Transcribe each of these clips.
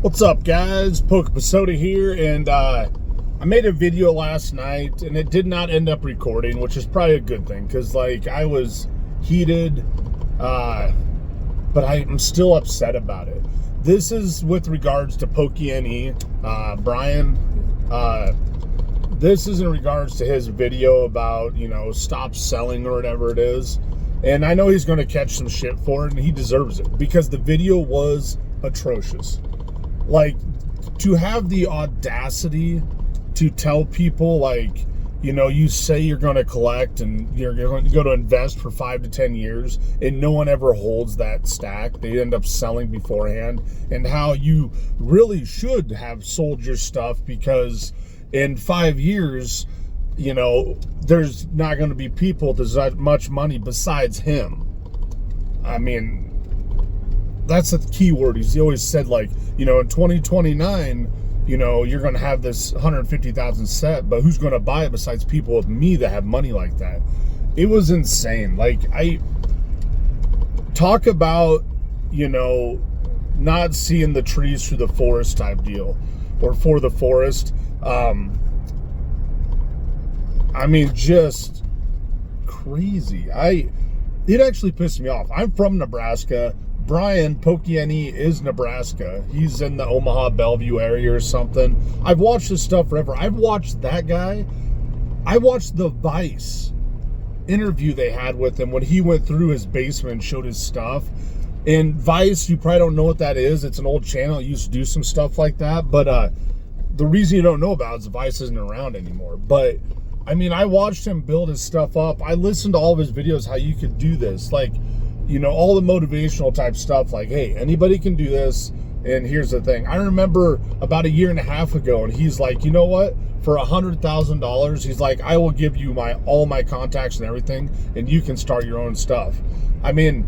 What's up, guys? PokeNE here, and I made a video last night, and it did not end up recording, which is probably a good thing, because, like, I was heated, but I'm still upset about it. This is with regards to PokeNE, Brian. This is in regards to his video about, stop selling or whatever it is. And I know he's going to catch some shit for it, and he deserves it, because the video was atrocious. Like, to have the audacity to tell people, like, you say you're going to collect and you're going to go to invest for 5 to 10 years, and no one ever holds that stack. They end up selling beforehand, and how you really should have sold your stuff, because in 5 years, there's not going to be people with as much money besides him. I mean, that's the key word. He always said, like, in 2029, you're going to have this 150,000 set, but who's going to buy it besides people with me that have money like that? It was insane. Like, I talk about, not seeing the trees through the forest type deal, or for the forest. I mean, just crazy. It actually pissed me off. I'm from Nebraska. Brian, PokeNE, is Nebraska. He's in the Omaha, Bellevue area or something. I've watched this stuff forever. I've watched that guy. I watched the Vice interview they had with him when he went through his basement and showed his stuff. And Vice, you probably don't know what that is. It's an old channel. It used to do some stuff like that. But the reason you don't know about it is Vice isn't around anymore. But, I mean, I watched him build his stuff up. I listened to all of his videos, how you could do this. Like, all the motivational type stuff, like, hey, anybody can do this, and here's the thing. I remember about 1.5 years ago, and he's like, you know what? For $100,000, he's like, I will give you all my contacts and everything, and you can start your own stuff. I mean,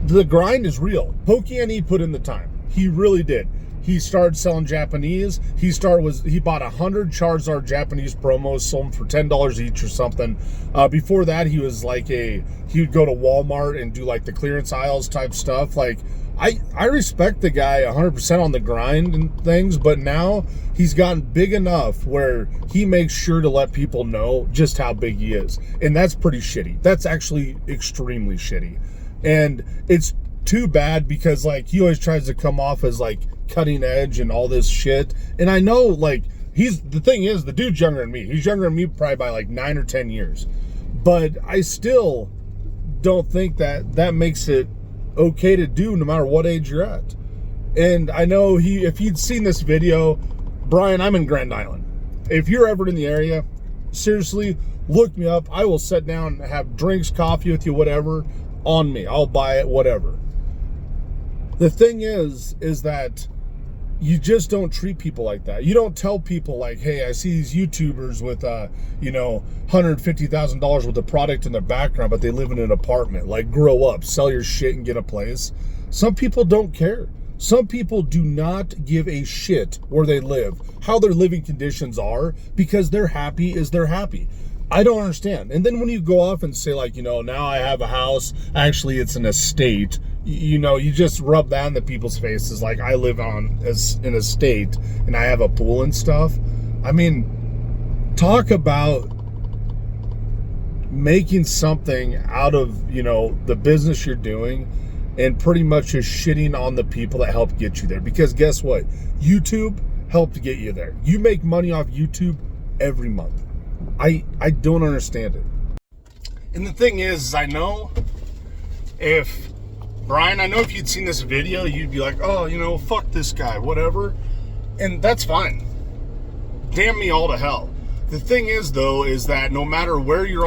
the grind is real. PokeNE put in the time. He really did. He started selling Japanese. He bought 100 Charizard Japanese promos, sold them for $10 each or something. Before that, he was like he would go to Walmart and do like the clearance aisles type stuff. Like, I respect the guy 100% on the grind and things, but now he's gotten big enough where he makes sure to let people know just how big he is. And that's pretty shitty. That's actually extremely shitty. And it's too bad, because, like, he always tries to come off as, like, cutting edge and all this shit. And I know, like, the thing is, the dude's younger than me. He's younger than me probably by like 9 or 10 years. But I still don't think that makes it okay to do, no matter what age you're at. And I know if he'd seen this video, Brian, I'm in Grand Island. If you're ever in the area, seriously, look me up. I will sit down and have drinks, coffee with you, whatever, on me. I'll buy it, whatever. The thing is that you just don't treat people like that. You don't tell people, like, hey, I see these YouTubers with, $150,000 worth of product in their background, but they live in an apartment. Like, grow up, sell your shit and get a place. Some people don't care. Some people do not give a shit where they live, how their living conditions are, because they're happy is they're happy. I don't understand. And then when you go off and say, like, now I have a house, actually it's an estate, you just rub that in the people's faces, like, I live on an estate and I have a pool and stuff. I mean, talk about making something out of, the business you're doing, and pretty much just shitting on the people that helped get you there. Because guess what? YouTube helped get you there. You make money off YouTube every month. I don't understand it. And the thing is, I know if you'd seen this video, you'd be like, oh, fuck this guy, whatever. And that's fine. Damn me all to hell. The thing is, though, is that no matter where you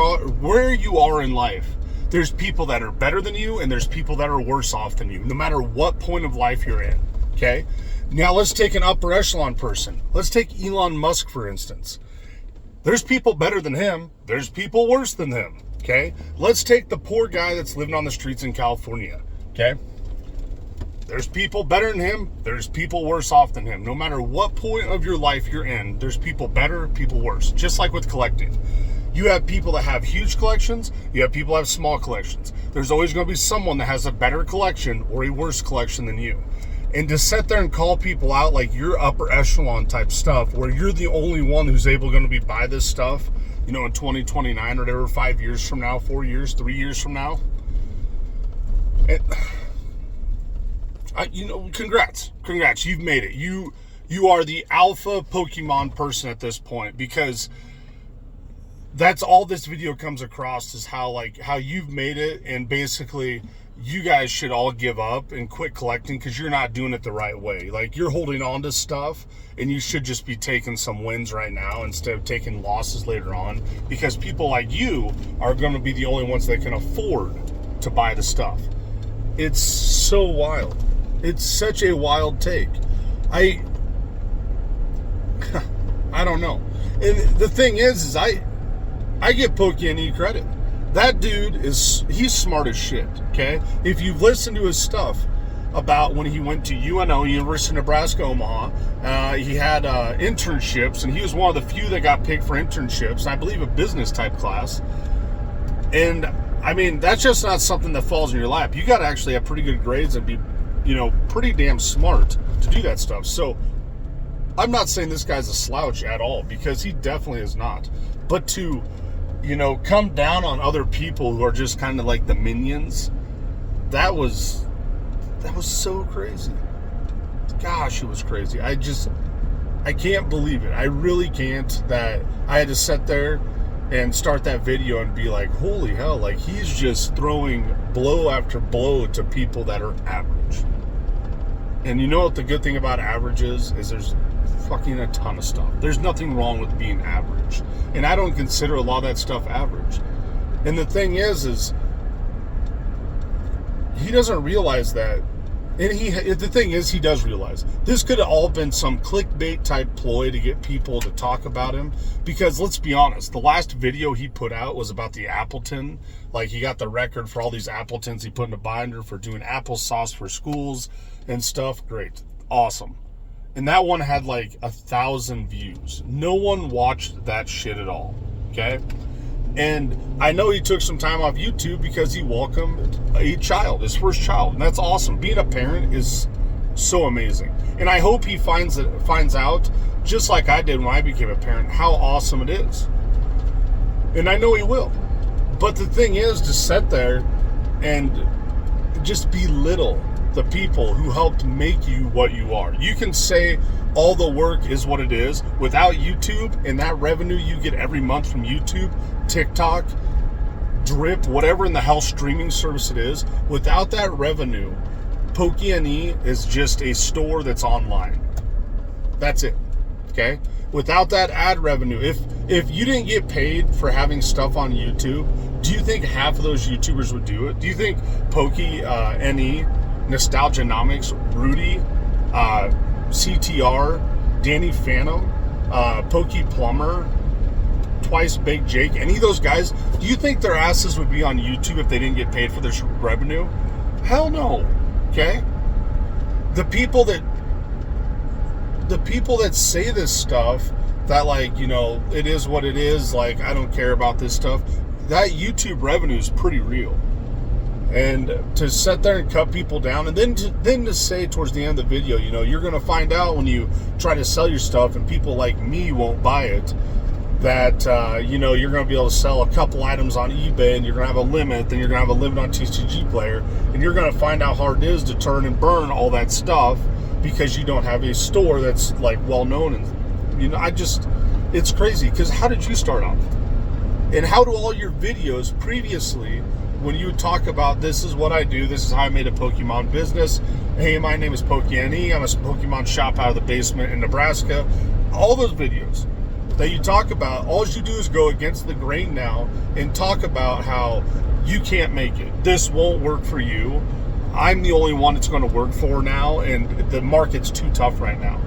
are in life, there's people that are better than you, and there's people that are worse off than you, no matter what point of life you're in, okay? Now, let's take an upper echelon person. Let's take Elon Musk, for instance. There's people better than him. There's people worse than him, okay? Let's take the poor guy that's living on the streets in California, okay? There's people better than him. There's people worse off than him. No matter what point of your life you're in, there's people better, people worse. Just like with collecting. You have people that have huge collections. You have people that have small collections. There's always going to be someone that has a better collection or a worse collection than you. And to sit there and call people out like you're upper echelon type stuff, where you're the only one who's able going to be buy this stuff, you know, in 2029 or whatever, 5 years from now, 4 years, 3 years from now. You know, congrats, you've made it. You are the alpha Pokemon person at this point, because that's all this video comes across, is how you've made it, and basically you guys should all give up and quit collecting because you're not doing it the right way. Like, you're holding on to stuff, and you should just be taking some wins right now instead of taking losses later on, because people like you are going to be the only ones that can afford to buy the stuff. It's so wild. It's such a wild take. I don't know. And the thing is I give PokeNE credit. That dude he's smart as shit, okay? If you've listened to his stuff about when he went to UNO, University of Nebraska, Omaha, he had internships, and he was one of the few that got picked for internships, I believe a business type class. And I mean, that's just not something that falls in your lap. You got to actually have pretty good grades and be, you know, pretty damn smart to do that stuff. So I'm not saying this guy's a slouch at all, because he definitely is not. But to, you know, come down on other people who are just kind of like the minions, that was so crazy. Gosh, it was crazy. I can't believe it. I really can't, that I had to sit there and start that video and be like, holy hell, like, he's just throwing blow after blow to people that are average. And you know what the good thing about average is there's fucking a ton of stuff. There's nothing wrong with being average. And I don't consider a lot of that stuff average. And the thing is he doesn't realize that. And the thing is, he does realize this could have all been some clickbait type ploy to get people to talk about him. Because let's be honest, the last video he put out was about the Appleton. Like, he got the record for all these Appletons he put in a binder for doing applesauce for schools and stuff. Great. Awesome. And that one had like 1,000 views. No one watched that shit at all. Okay? And I know he took some time off YouTube because he welcomed a child, his first child. And that's awesome. Being a parent is so amazing. And I hope he finds out, just like I did when I became a parent, how awesome it is. And I know he will. But the thing is to sit there and just belittle the people who helped make you what you are. You can say all the work is what it is. Without YouTube and that revenue you get every month from YouTube, TikTok, Drip, whatever in the hell streaming service it is, without that revenue, PokeNE is just a store that's online. That's it. Okay? Without that ad revenue, if you didn't get paid for having stuff on YouTube, do you think half of those YouTubers would do it? Do you think PokeNE, Nostalgianomics, Rudy, CTR, Danny Phantom, Poke Plumber, Twice Baked Jake, any of those guys, do you think their asses would be on YouTube if they didn't get paid for their revenue? Hell no. Okay? The people that say this stuff, that, like, you know, it is what it is, like, I don't care about this stuff, that YouTube revenue is pretty real. And to sit there and cut people down, and then to say towards the end of the video, you know, you're going to find out when you try to sell your stuff and people like me won't buy it, that, you know, you're going to be able to sell a couple items on eBay, and you're going to have a limit, then you're going to have a limit on TCG Player, and you're going to find out how hard it is to turn and burn all that stuff because you don't have a store that's, like, well known. And, you know, it's crazy, because how did you start off? And how do all your videos previously, when you talk about this is what I do, this is how I made a Pokemon business, hey, my name is PokeNE, I'm a Pokemon shop out of the basement in Nebraska, all those videos that you talk about, all you do is go against the grain now and talk about how you can't make it. This won't work for you. I'm the only one it's going to work for now, and the market's too tough right now.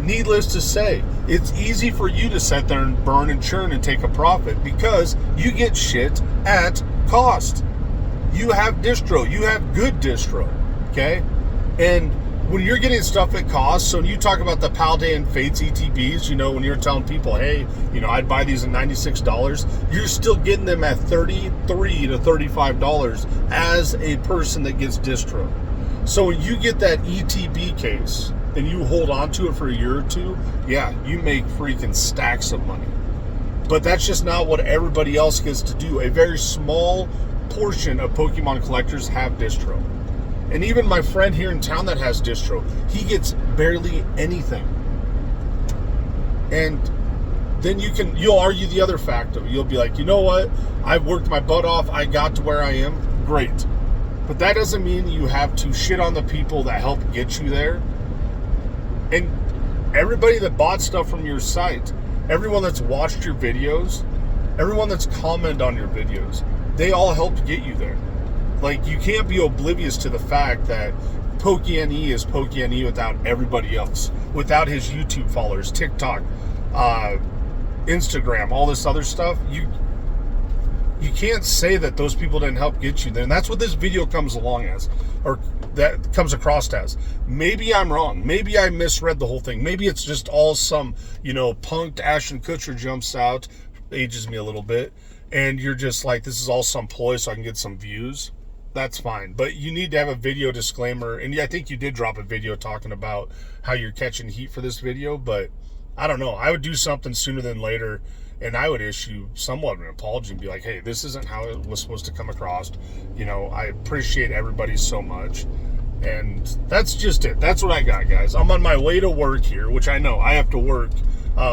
Needless to say, it's easy for you to sit there and burn and churn and take a profit because you get shit at cost. You have distro. You have good distro. Okay? And when you're getting stuff at cost, so when you talk about the Paldean Fates ETBs, you know, when you're telling people, hey, you know, I'd buy these at $96, you're still getting them at $33 to $35 as a person that gets distro. So when you get that ETB case and you hold on to it for a year or two, yeah, you make freaking stacks of money. But that's just not what everybody else gets to do. A very small portion of Pokemon collectors have distro. And even my friend here in town that has distro, he gets barely anything. And then you'll argue the other factor. You'll be like, you know what? I've worked my butt off. I got to where I am. Great. But that doesn't mean you have to shit on the people that help get you there. And everybody that bought stuff from your site, everyone that's watched your videos, everyone that's commented on your videos, they all helped get you there. Like, you can't be oblivious to the fact that PokeNE is PokeNE without everybody else, without his YouTube followers, TikTok, Instagram, all this other stuff. You can't say that those people didn't help get you there. And that's what this video comes along as, or that comes across as. Maybe I'm wrong. Maybe I misread the whole thing. Maybe it's just all some, you know, punked Ashton Kutcher jumps out, ages me a little bit, and you're just like, this is all some ploy so I can get some views. That's fine. But you need to have a video disclaimer. And I think you did drop a video talking about how you're catching heat for this video. But I don't know. I would do something sooner than later. And I would issue somewhat of an apology and be like, hey, this isn't how it was supposed to come across. You know, I appreciate everybody so much. And that's just it. That's what I got, guys. I'm on my way to work here, which I know I have to work.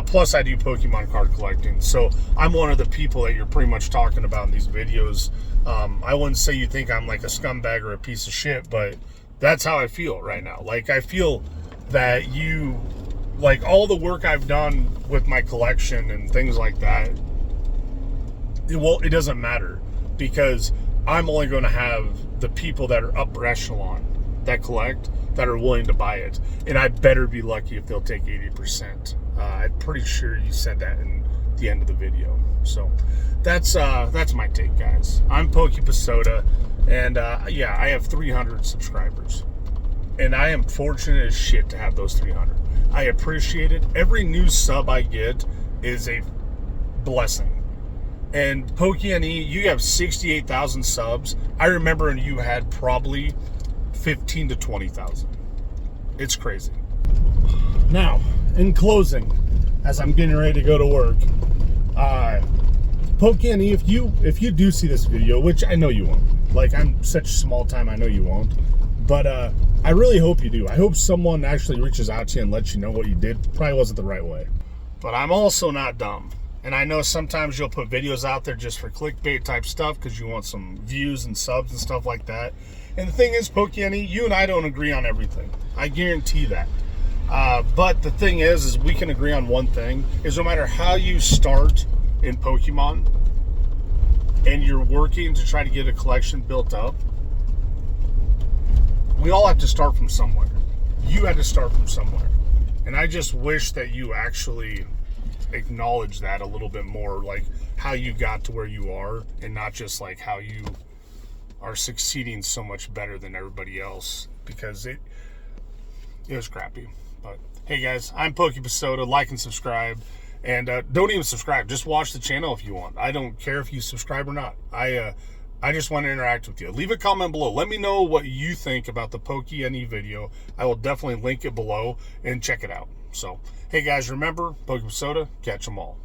Plus, I do Pokemon card collecting. So I'm one of the people that you're pretty much talking about in these videos. I wouldn't say you think I'm like a scumbag or a piece of shit, but that's how I feel right now. Like, I feel that you, like, all the work I've done with my collection and things like that, it doesn't matter, because I'm only going to have the people that are upper echelon that collect that are willing to buy it. And I better be lucky if they'll take 80%. I'm pretty sure you said that in the end of the video. So that's my take, guys. I'm PokePasoda, and yeah, I have 300 subscribers, and I am fortunate as shit to have those 300. I appreciate it. Every new sub I get is a blessing. And PokeNE, you have 68,000 subs. I remember when you had probably 15 to 20,000. It's crazy. Now, in closing, as I'm getting ready to go to work, PokeNE, if you do see this video, which I know you won't, like, I'm such small time, I know you won't, but I really hope you do. I hope someone actually reaches out to you and lets you know what you did. Probably wasn't the right way. But I'm also not dumb. And I know sometimes you'll put videos out there just for clickbait type stuff because you want some views and subs and stuff like that. And the thing is, PokeNE, you and I don't agree on everything. I guarantee that. But the thing is we can agree on one thing, is no matter how you start in Pokemon and you're working to try to get a collection built up, we all have to start from somewhere. You had to start from somewhere. And I just wish that you actually acknowledge that a little bit more, like how you got to where you are, and not just like how you are succeeding so much better than everybody else, because it was crappy. But hey, guys, I'm PokePasoda. Like and subscribe. And don't even subscribe. Just watch the channel if you want. I don't care if you subscribe or not. I just want to interact with you. Leave a comment below. Let me know what you think about the PokeNE video. I will definitely link it below and check it out. So, hey guys, remember, PokePasoda, catch them all.